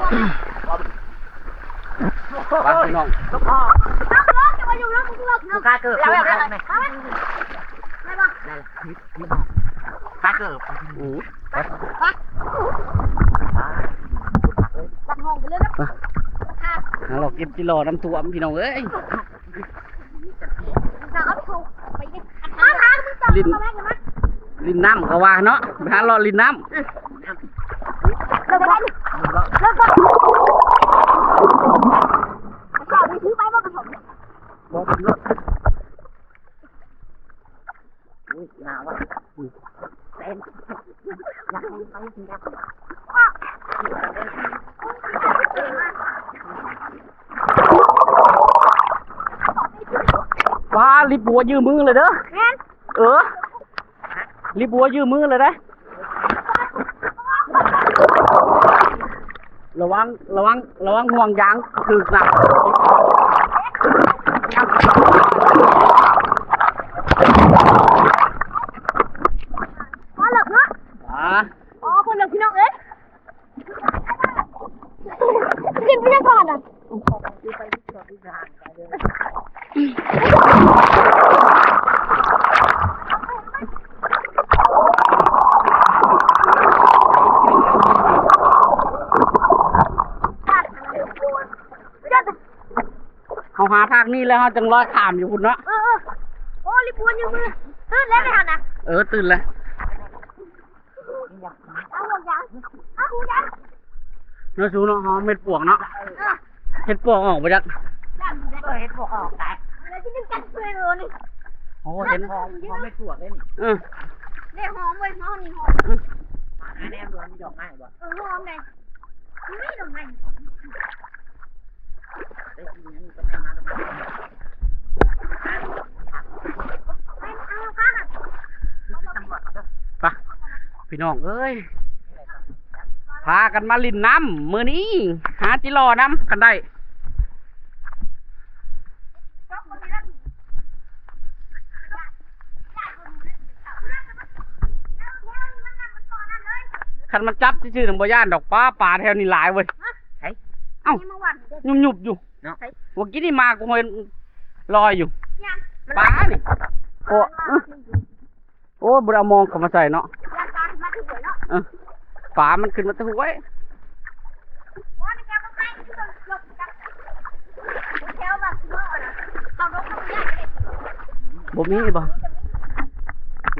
ไปพี่น้องลูกพ่อจะมาอยู่แล้วมึงเลิกลูกค้าเกิดแล้วได้ไหมได้ปะได้ค้าเกิดตัดห้องไปเลยนะเราเก็บกิโลน้ำท่วมพี่น้องเอ้ยลินน้ำก็ว่าเนาะไปหารอลินน้ำเลิกไปได้เลิกไปก่อนไปซื้อไปบ่กระสอบบ่ถึงรถอุ้ยหนาวอ่ะเต้นอยากให้ไปจริงจังว้าลิบบัวยืมมือเลยเด้อลิบบัวยืมมือเลยนะระวังห่วงยางถึกหนักมาหลับเนาะอ๋อคนหลับพี่น้องเอ้ยกินไปยังก่อนอ่ะเขาหาทางนี้แล้วเขาจังรอดขามอยู่คุณเนาะโอ้รีบวนอยู่มือตื่นแล้วไม่ทันนะตื่นแล้วเอาห่วงยางเอาห่วงยางเนื้อสูเนาะหอมเม็ดปวกเนาะเห็ดปวกออกไปจากเห็ดปวกออกแต่แล้วที่นึกจัดเลยนี่โอ้เห็นหอมเม็ดปวกเลยนี่เนี่ยหอมเว้ยหอมนี่หอมอันนี้ดูมันดอกไม้บ่หอมเลยไม่ดอกไม้ได้กินนี่ก็ไม่มาดอกไม้ไปพี่น้องเอ้ยพากันมาลินน้ำมือนี้หาจิรอน้ำกันได้คันมันจับชื่อหนึ่งบ่ย่านดอกป่าแถวนี้หลายเว้ยเอ้าหยุบอยู่วันกี้นี่มากูเห็นลอยอยู่ปลานี่โอ้บุญมองเข้ามาใส่เนาะปลามันขึ้นมาตะหวยบ่มีบ่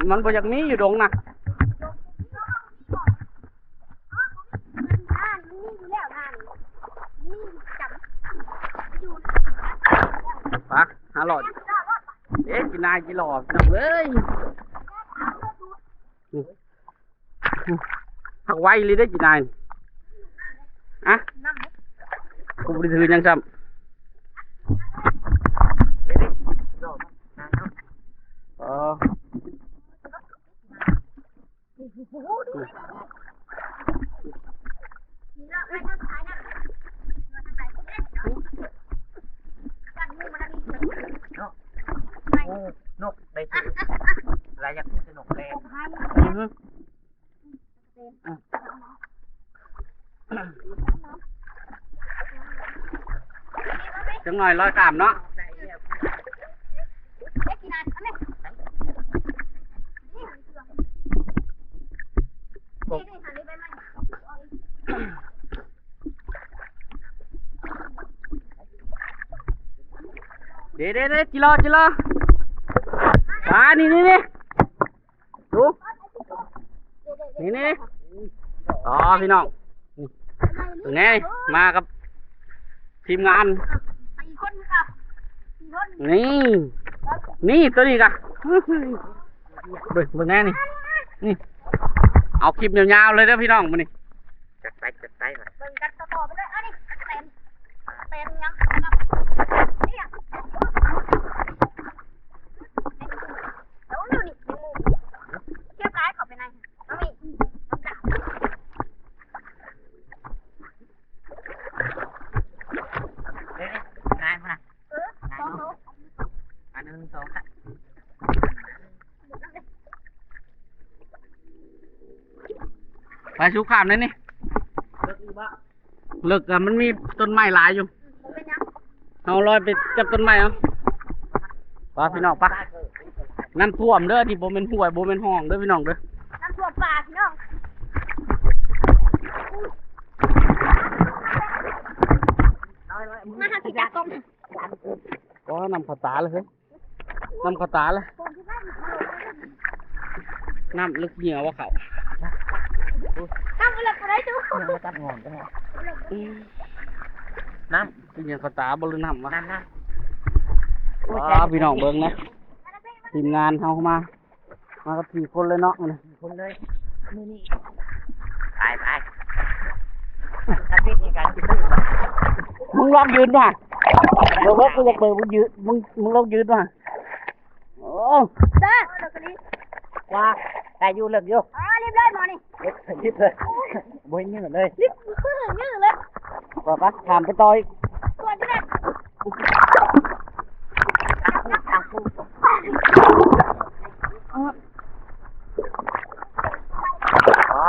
มันบ่อยากมีอยู่ดงนะปักหาหลอดกินนายกินหลอดจังเลยหักไว้เลยได้กินนายอะกูบริถือยังซ้ำนกได้สิอะไรอยากขึ้นสนุกเลยจังหน่อยร้อยกรัมเนาะเดี๋ยวจิรอนี่ดูนี่อ๋อพี่น้องไงมากับทีมงานนี่ตัวนี้กะเบิ่งแน่นี่เอาคลิปยาวๆเลยนะพี่น้องมานี่จัดไปเบิ่งกันต่อไปเลยอันนี้เต็มยังไปชูขามเลยนี่ เลิกกันมันมีต้นไม้หลายอยู่เอาลอยไปจับต้นไม้เอาปพี่น้องปะน้ำท่วมเด้อที่โบเป็นห่วยโบเป็นห้องเด้อพี่น้องเด้อน้ำท่วมป่าพี่น้องมาหากิจกรรมก็นำข้าวตาเลยเฮ้ยนำข้าวตาเลยน้ำลึกเหี่ยวว่าเขาน้ำอะไรก็ได้ดูมาตัดงอนกันน้ำเหี่ยวข้าวตาบริน้ำวะน้ำพี่น้องเบิ้งนะทีมงานเขามากับ4 คนเลยเนาะคนเลยนี่ไปการวิ่งการกินมึงลองยืนว่ะเดี๋ยวกูอยากเปิดมึงยืนมึงลองยืนว่ะโอ้เด้อเลิกกันดิว่าแต่อยู่เลิกอยู่รีบเลยหมอนี่รีบเลยบนยืดเลยรีบขึ้นยืดเลยว่าปะถามไปต่อยตัวที่นั่นทางคู่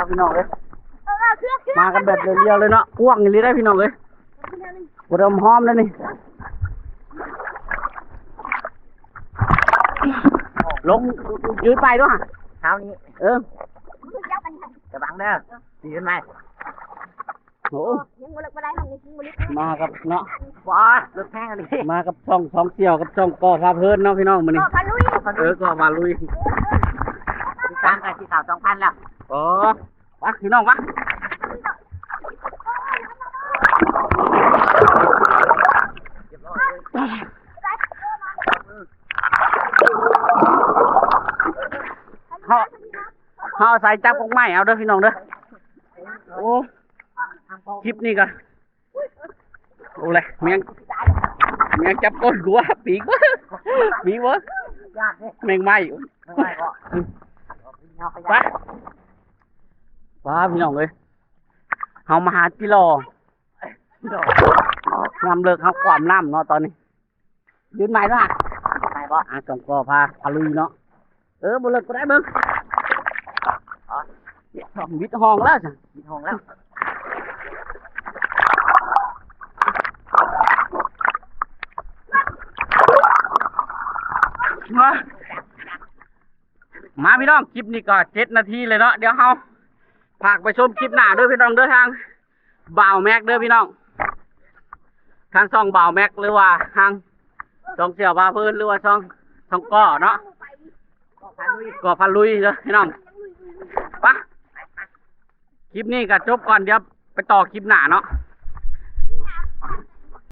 พี่น้องเลยมากันแบบเรียวๆเลยเนาะกว้างอย่างนี้ได้พี่น้องเลยบดมหอมเลยนี่ลงยืนไปด้วยเท้านี้จะบังเด้อดีขึ้นไหมโอ้มากับเนาะว้าลึกแห้งเลยมากับช่องเสี่ยวกับช่องก่อพาเพลินเนาะพี่น้องมันนี่ก่อมาลุยตามกันที่ข่าว2,000แล้ววะพี่น้องวะเขาใส่จับกงไม้เอาเด้อพี่น้องเด้อโอ้คลิปนี้ก็โอ้เลยเมียงจับก้นกูวะปีกวะแมงไม้ป้าพี่น้องเลยเขามาหาจิโร่น้ำเลิกเขาความน้ำเนาะตอนนี้ยืนใหม่ด้วยไปบ่จงกอพาลุยเนาะบุเลิกก็ได้เบิ้งวิทย์ห้องแล้วจ้ะวิทย์ห้องแล้วมาพี่น้องคลิปนี้ก็7 นาทีเลยเนาะเดี๋ยวเขาฝากไปชมคลิปหน้าด้วยพี่น้องเด้อทางบ่าวแม็กเด้อพี่น้องทางช่องบ่าวแม็กหรือว่าทางช่องเสี่ยวพาเพลินหรือว่าช่องก่อเนาะก่อพันลุยเด้อพี่น้องปะคลิปนี้ก็จบก่อนเดี๋ยวไปต่อคลิปหน้าเนาะ